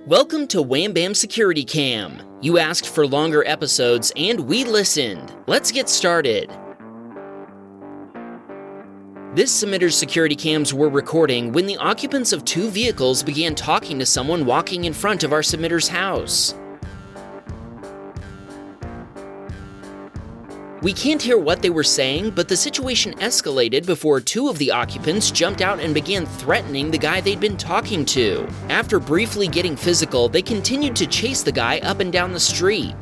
Welcome to Wham Baam Securitycam. You asked for longer episodes and we listened. Let's get started. This submitter's security cams were recording when the occupants of two vehicles began talking to someone walking in front of our submitter's house. We can't hear what they were saying, but the situation escalated before two of the occupants jumped out and began threatening the guy they'd been talking to. After briefly getting physical, they continued to chase the guy up and down the street.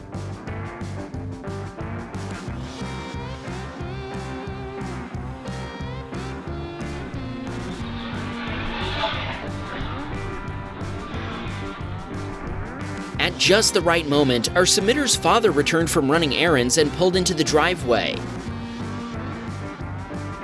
At just the right moment, our submitter's father returned from running errands and pulled into the driveway.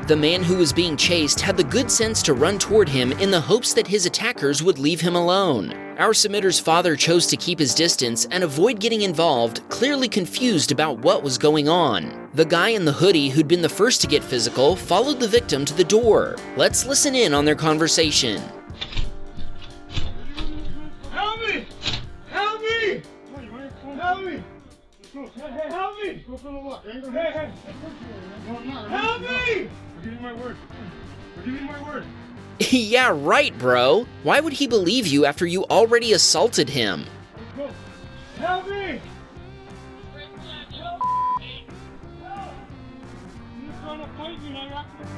The man who was being chased had the good sense to run toward him in the hopes that his attackers would leave him alone. Our submitter's father chose to keep his distance and avoid getting involved, clearly confused about what was going on. The guy in the hoodie who'd been the first to get physical followed the victim to the door. Let's listen in on their conversation. Help me! Help me! Help me! I'll give you my word. I'll give you my word. Yeah, right, bro. Why would he believe you after you already assaulted him? Help me!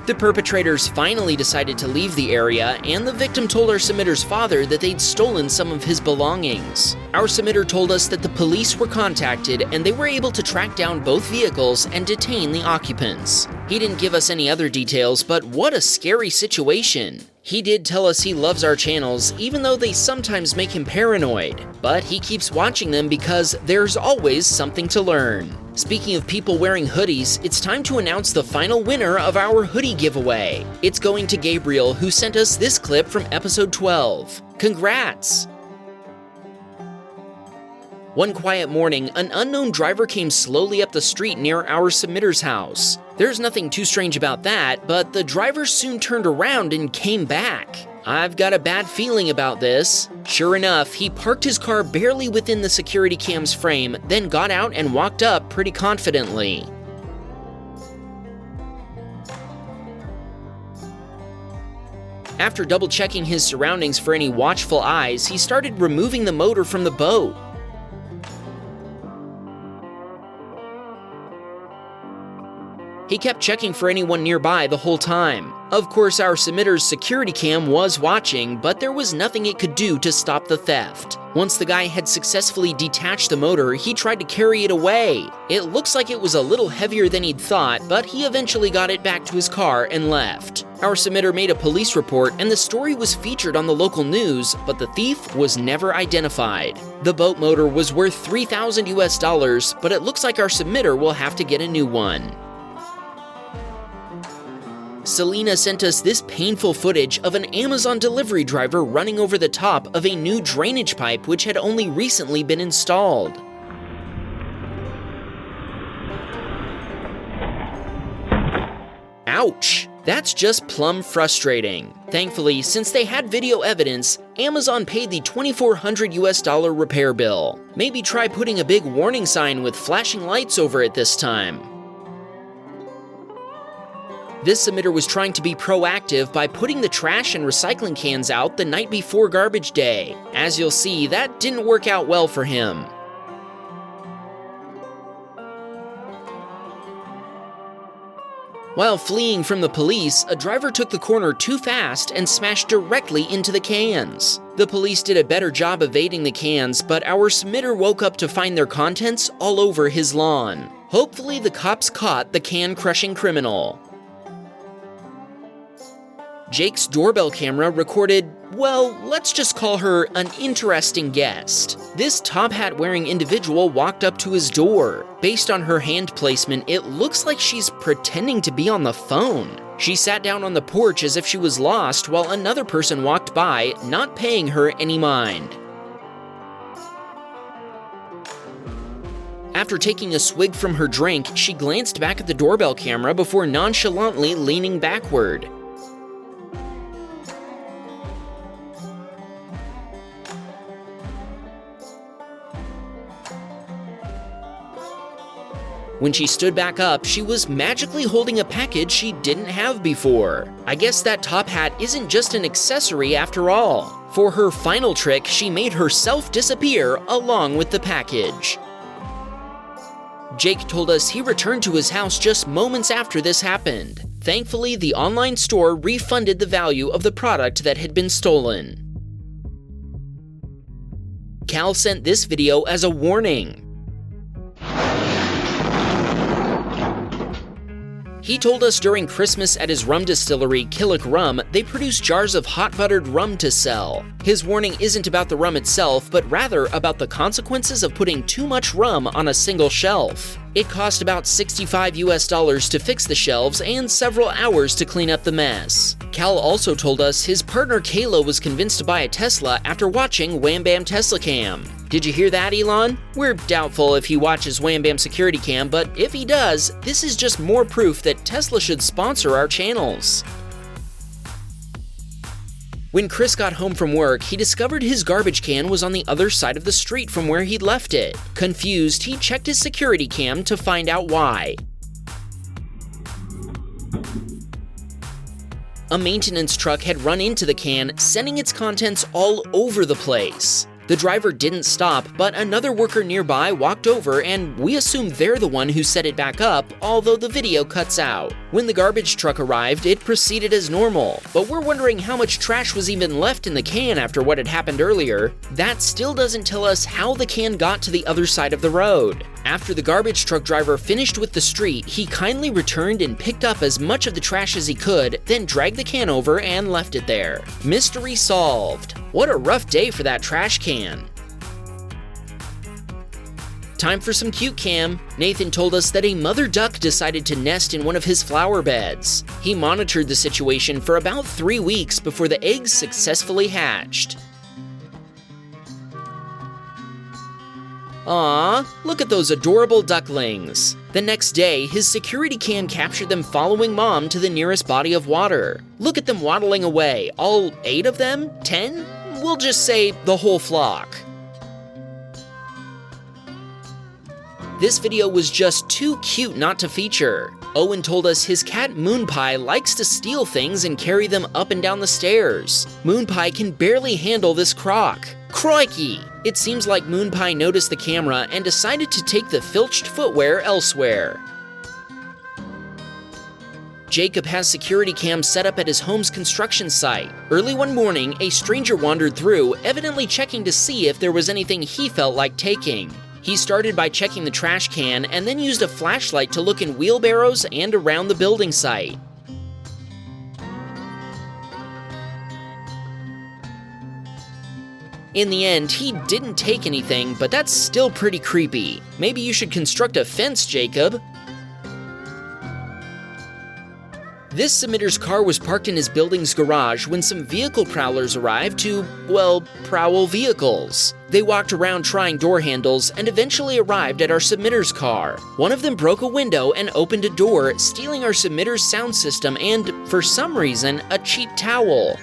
The perpetrators finally decided to leave the area, and the victim told our submitter's father that they'd stolen some of his belongings. Our submitter told us that the police were contacted and they were able to track down both vehicles and detain the occupants. He didn't give us any other details, but what a scary situation. He did tell us he loves our channels, even though they sometimes make him paranoid. But he keeps watching them because there's always something to learn. Speaking of people wearing hoodies, it's time to announce the final winner of our hoodie giveaway. It's going to Gabriel, who sent us this clip from episode 12. Congrats! One quiet morning, an unknown driver came slowly up the street near our submitter's house. There's nothing too strange about that, but the driver soon turned around and came back. I've got a bad feeling about this. Sure enough, he parked his car barely within the security cam's frame, then got out and walked up pretty confidently. After double-checking his surroundings for any watchful eyes, he started removing the motor from the boat. He kept checking for anyone nearby the whole time. Of course, our submitter's security cam was watching, but there was nothing it could do to stop the theft. Once the guy had successfully detached the motor, he tried to carry it away. It looks like it was a little heavier than he'd thought, but he eventually got it back to his car and left. Our submitter made a police report, and the story was featured on the local news, but the thief was never identified. The boat motor was worth $3,000 US, but it looks like our submitter will have to get a new one. Selena sent us this painful footage of an Amazon delivery driver running over the top of a new drainage pipe which had only recently been installed. Ouch! That's just plumb frustrating. Thankfully, since they had video evidence, Amazon paid the $2,400 US repair bill. Maybe try putting a big warning sign with flashing lights over it this time. This submitter was trying to be proactive by putting the trash and recycling cans out the night before garbage day. As you'll see, that didn't work out well for him. While fleeing from the police, a driver took the corner too fast and smashed directly into the cans. The police did a better job evading the cans, but our submitter woke up to find their contents all over his lawn. Hopefully the cops caught the can-crushing criminal. Jake's doorbell camera recorded, well, let's just call her an interesting guest. This top hat wearing individual walked up to his door. Based on her hand placement, it looks like she's pretending to be on the phone. She sat down on the porch as if she was lost while another person walked by, not paying her any mind. After taking a swig from her drink, she glanced back at the doorbell camera before nonchalantly leaning backward. When she stood back up, she was magically holding a package she didn't have before. I guess that top hat isn't just an accessory after all. For her final trick, she made herself disappear along with the package. Jake told us he returned to his house just moments after this happened. Thankfully, the online store refunded the value of the product that had been stolen. Cal sent this video as a warning. He told us during Christmas at his rum distillery, Killick Rum, they produce jars of hot buttered rum to sell. His warning isn't about the rum itself, but rather about the consequences of putting too much rum on a single shelf. It cost about $65 to fix the shelves and several hours to clean up the mess. Cal also told us his partner Kayla was convinced to buy a Tesla after watching Wham Baam Securitycam. Did you hear that, Elon? We're doubtful if he watches Wham Baam Securitycam, but if he does, this is just more proof that Tesla should sponsor our channels. When Chris got home from work, he discovered his garbage can was on the other side of the street from where he'd left it. Confused, he checked his security cam to find out why. A maintenance truck had run into the can, sending its contents all over the place. The driver didn't stop, but another worker nearby walked over, and we assume they're the one who set it back up, although the video cuts out. When the garbage truck arrived, it proceeded as normal, but we're wondering how much trash was even left in the can after what had happened earlier. That still doesn't tell us how the can got to the other side of the road. After the garbage truck driver finished with the street, he kindly returned and picked up as much of the trash as he could, then dragged the can over and left it there. Mystery solved. What a rough day for that trash can. Time for some cute cam. Nathan told us that a mother duck decided to nest in one of his flower beds. He monitored the situation for about 3 weeks before the eggs successfully hatched. Aww, look at those adorable ducklings. The next day, his security cam captured them following Mom to the nearest body of water. Look at them waddling away, all 8 of them? 10? We'll just say the whole flock. This video was just too cute not to feature. Owen told us his cat Moonpie likes to steal things and carry them up and down the stairs. Moonpie can barely handle this crock. Crikey! It seems like Moonpie noticed the camera and decided to take the filched footwear elsewhere. Jacob has security cams set up at his home's construction site. Early one morning, a stranger wandered through, evidently checking to see if there was anything he felt like taking. He started by checking the trash can and then used a flashlight to look in wheelbarrows and around the building site. In the end, he didn't take anything, but that's still pretty creepy. Maybe you should construct a fence, Jacob. This submitter's car was parked in his building's garage when some vehicle prowlers arrived to, well, prowl vehicles. They walked around trying door handles and eventually arrived at our submitter's car. One of them broke a window and opened a door, stealing our submitter's sound system and, for some reason, a cheap towel.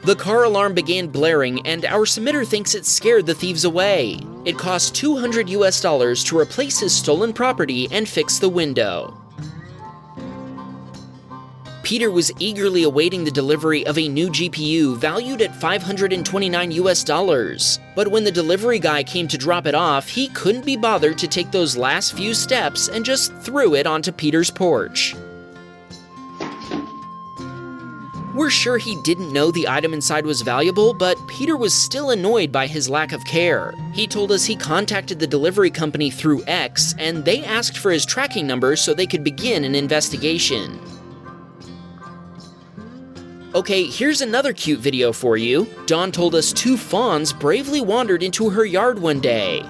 The car alarm began blaring, and our submitter thinks it scared the thieves away. It cost $200 to replace his stolen property and fix the window. Peter was eagerly awaiting the delivery of a new GPU valued at $529. But when the delivery guy came to drop it off, he couldn't be bothered to take those last few steps and just threw it onto Peter's porch. We're sure he didn't know the item inside was valuable, but Peter was still annoyed by his lack of care. He told us he contacted the delivery company through X, and they asked for his tracking number so they could begin an investigation. Okay, here's another cute video for you. Dawn told us 2 fawns bravely wandered into her yard one day.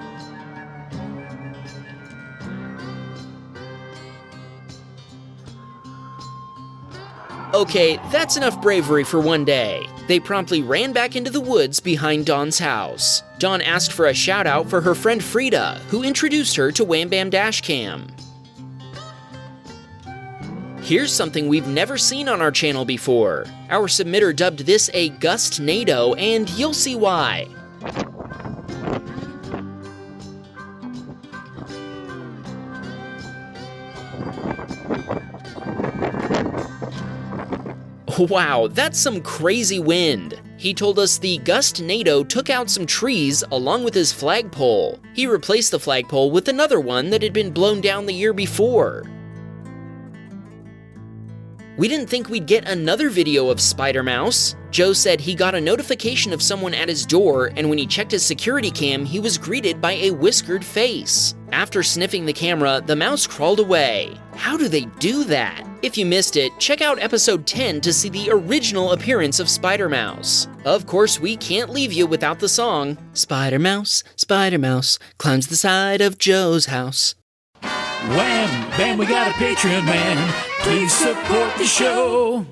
Okay, that's enough bravery for one day. They promptly ran back into the woods behind Dawn's house. Dawn asked for a shout out for her friend Frida, who introduced her to Wham Baam Dashcam. Here's something we've never seen on our channel before. Our submitter dubbed this a gust-nado, and you'll see why. Wow, that's some crazy wind. He told us the gust-nado took out some trees along with his flagpole. He replaced the flagpole with another one that had been blown down the year before. We didn't think we'd get another video of Spider Mouse. Joe said he got a notification of someone at his door, and when he checked his security cam, he was greeted by a whiskered face. After sniffing the camera, the mouse crawled away. How do they do that? If you missed it, check out episode 10 to see the original appearance of Spider Mouse. Of course, we can't leave you without the song. Spider Mouse, climbs the side of Joe's house. Wham! Bam, we got a Patreon, man. Please support the show.